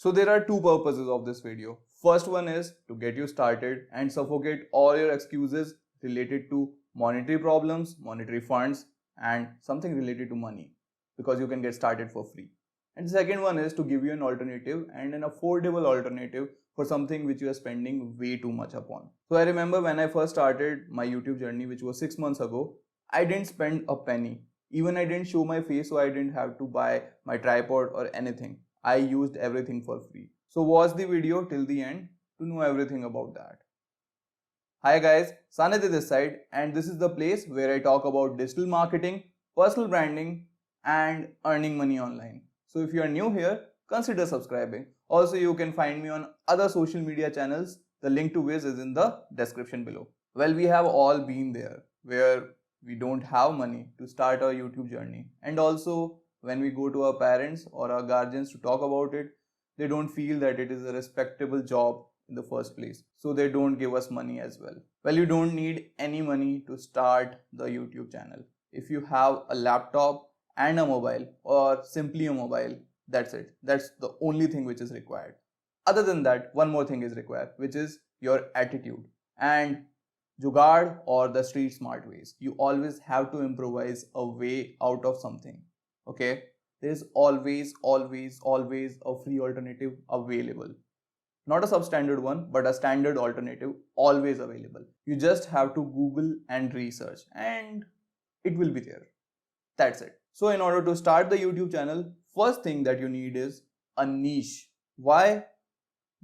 So there are two purposes of this video. First one is to get you started and suffocate all your excuses related to monetary problems, monetary funds, and something related to money, because you can get started for free. And the second one is to give you an alternative and an affordable alternative for something which you are spending way too much upon. So I remember when I first started my YouTube journey, which was 6 months ago, I didn't spend a penny. Even I didn't show my face, so I didn't have to buy my tripod or anything. I used everything for free. So watch the video till the end to know everything about that. Hi guys, Sanidhya this side, and this is the place where I talk about digital marketing, personal branding, and earning money online. So if you are new here, consider subscribing. Also, you can find me on other social media channels. The link to which is in the description below. Well, we have all been there where we don't have money to start our YouTube journey, and also when we go to our parents or our guardians to talk about it, they don't feel that it is a respectable job in the first place, so they don't give us money as well. Well, you don't need any money to start the YouTube channel. If you have a laptop and a mobile, or simply a mobile, that's it. That's the only thing which is required. Other than that, one more thing is required, which is your attitude and jugaad, or the street smart ways. You always have to improvise a way out of something. Okay, there's always a free alternative available. Not a substandard one, but a standard alternative always available. You just have to Google and research, and it will be there. That's it. So in order to start the YouTube channel, first thing that you need is a niche. Why?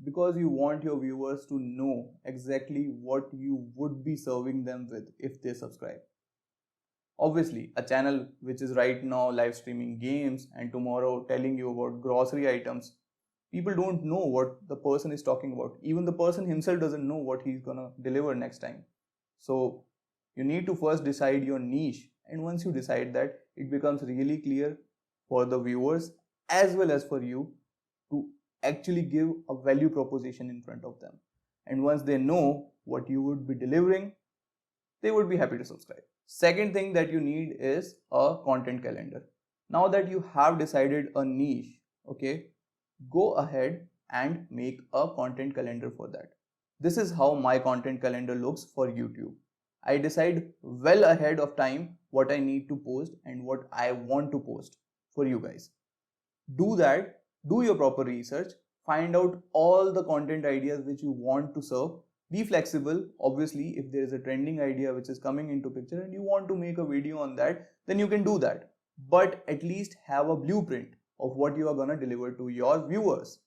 Because you want your viewers to know exactly what you would be serving them with if they subscribe. Obviously, a channel which is right now live streaming games and tomorrow telling you about grocery items, people don't know what the person is talking about. Even the person himself doesn't know what he's gonna deliver next time. So you need to first decide your niche, and once you decide that, it becomes really clear for the viewers as well as for you to actually give a value proposition in front of them. And once they know what you would be delivering, they would be happy to subscribe. Second thing that you need is a content calendar. Now that you have decided a niche, okay, go ahead and make a content calendar for that. This is how my content calendar looks for YouTube. I decide well ahead of time what I need to post and what I want to post for you guys. Do that, do your proper research, find out all the content ideas which you want to serve. Be flexible. Obviously, if there is a trending idea which is coming into picture and you want to make a video on that, then you can do that. But at least have a blueprint of what you are going to deliver to your viewers.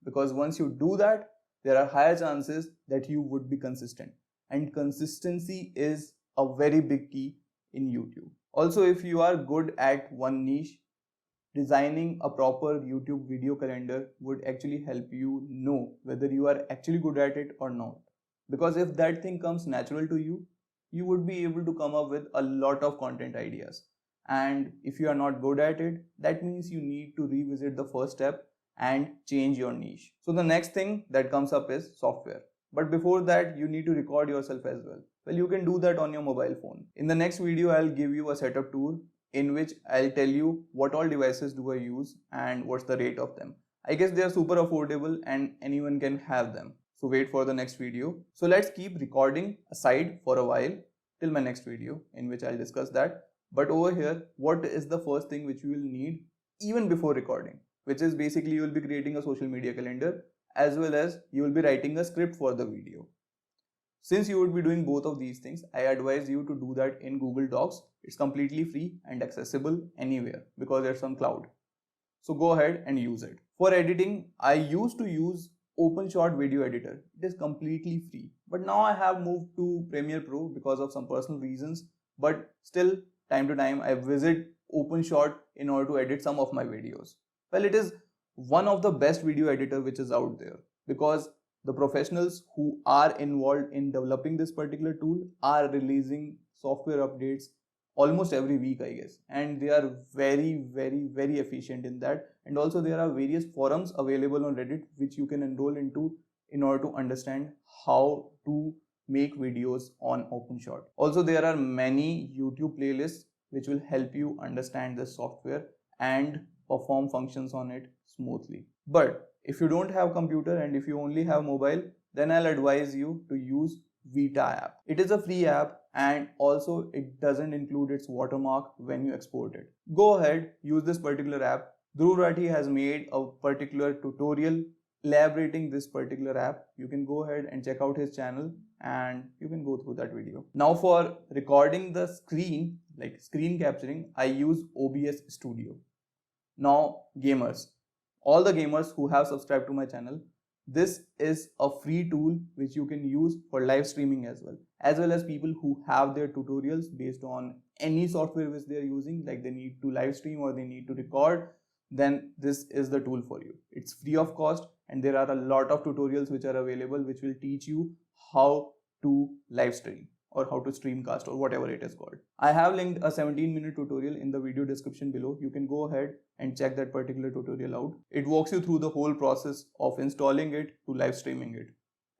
Because once you do that, there are higher chances that you would be consistent. And consistency is a very big key in YouTube. Also, if you are good at one niche, designing a proper YouTube video calendar would actually help you know whether you are actually good at it or not. Because if that thing comes natural to you, you would be able to come up with a lot of content ideas. And if you are not good at it, that means you need to revisit the first step and change your niche. So the next thing that comes up is software. But before that, you need to record yourself as well. Well, you can do that on your mobile phone. In the next video, I'll give you a setup tour in which I'll tell you what all devices do I use and what's the rate of them. I guess they are super affordable and anyone can have them. So wait for the next video. So let's keep recording aside for a while till my next video in which I'll discuss that. But over here, what is the first thing which you will need even before recording? Which is basically you will be creating a social media calendar as well as you will be writing a script for the video. Since you would be doing both of these things, I advise you to do that in Google Docs. It's completely free and accessible anywhere because it's on cloud. So go ahead and use it. For editing, I used to use OpenShot Video Editor. It is completely free. But now I have moved to Premiere Pro because of some personal reasons. But still, time to time, I visit OpenShot in order to edit some of my videos. Well, it is one of the best video editor which is out there because the professionals who are involved in developing this particular tool are releasing software updates almost every week, I guess, and they are very efficient in that. And also there are various forums available on Reddit which you can enroll into in order to understand how to make videos on OpenShot. Also, there are many YouTube playlists which will help you understand the software and perform functions on it smoothly. But If you don't have computer and if you only have mobile, then I'll advise you to use Vita app. It is a free app and also it doesn't include its watermark when you export it. Go ahead, use this particular app. Dhruv Rathi has made a particular tutorial elaborating this particular app. You can go ahead and check out his channel and you can go through that video. Now for recording the screen, like screen capturing, I use OBS Studio. Now gamers, all the gamers who have subscribed to my channel, this is a free tool which you can use for live streaming as well as people who have their tutorials based on any software which they are using, like they need to live stream or they need to record, then this is the tool for you. It's free of cost and there are a lot of tutorials which are available which will teach you how to live stream or how to streamcast or whatever it is called. I have linked a 17-minute tutorial in the video description below. You can go ahead and check that particular tutorial out. It walks you through the whole process of installing it to live streaming it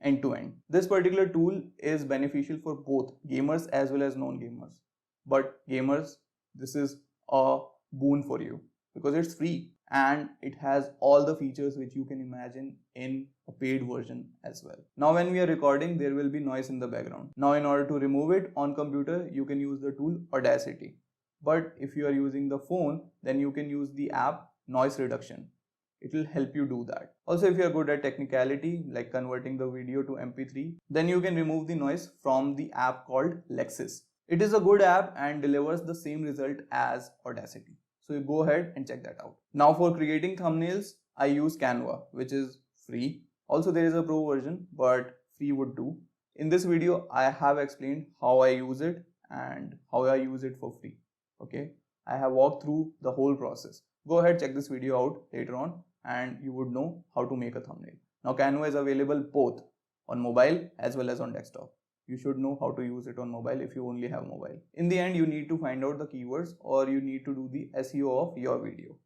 end to end. This particular tool is beneficial for both gamers as well as non-gamers. But gamers, this is a boon for you because it's free and it has all the features which you can imagine in a paid version as well. Now when we are recording, there will be noise in the background. Now in order to remove it on computer, you can use the tool Audacity. But if you are using the phone, then you can use the app Noise Reduction. It will help you do that. Also, if you are good at technicality like converting the video to MP3, then you can remove the noise from the app called Lexis. It is a good app and delivers the same result as Audacity. So you go ahead and check that out. Now for creating thumbnails, I use Canva, which is free. Also there is a pro version, but free would do. In this video, I have explained how I use it and how I use it for free. Okay, I have walked through the whole process. Go ahead, check this video out later on and you would know how to make a thumbnail. Now Canva is available both on mobile as well as on desktop. You should know how to use it on mobile if you only have mobile. In the end, you need to find out the keywords or you need to do the SEO of your video.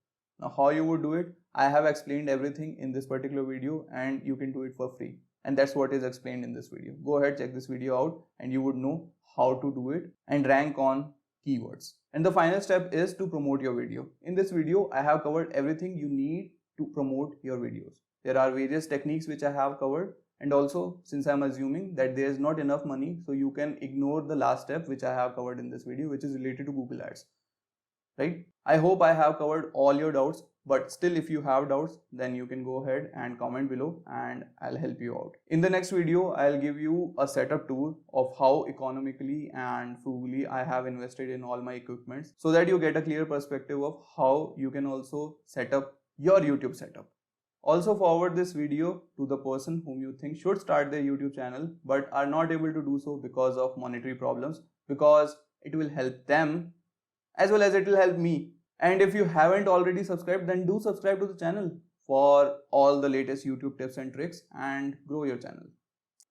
Now how you would do it, I have explained everything in this particular video and you can do it for free. And that's what is explained in this video. Go ahead, check this video out and you would know how to do it and rank on keywords. And the final step is to promote your video. In this video, I have covered everything you need to promote your videos. There are various techniques which I have covered. And also, since I'm assuming that there is not enough money, so you can ignore the last step which I have covered in this video, which is related to Google Ads, right? I hope I have covered all your doubts, but still if you have doubts, then you can go ahead and comment below and I'll help you out. In the next video, I'll give you a setup tour of how economically and frugally I have invested in all my equipments so that you get a clear perspective of how you can also set up your YouTube setup. Also forward this video to the person whom you think should start their YouTube channel but are not able to do so because of monetary problems, because it will help them as well as it will help me. And if you haven't already subscribed, then do subscribe to the channel for all the latest YouTube tips and tricks and grow your channel.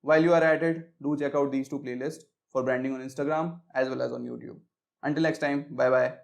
While you are at it, do check out these two playlists for branding on Instagram as well as on YouTube. Until next time, bye bye.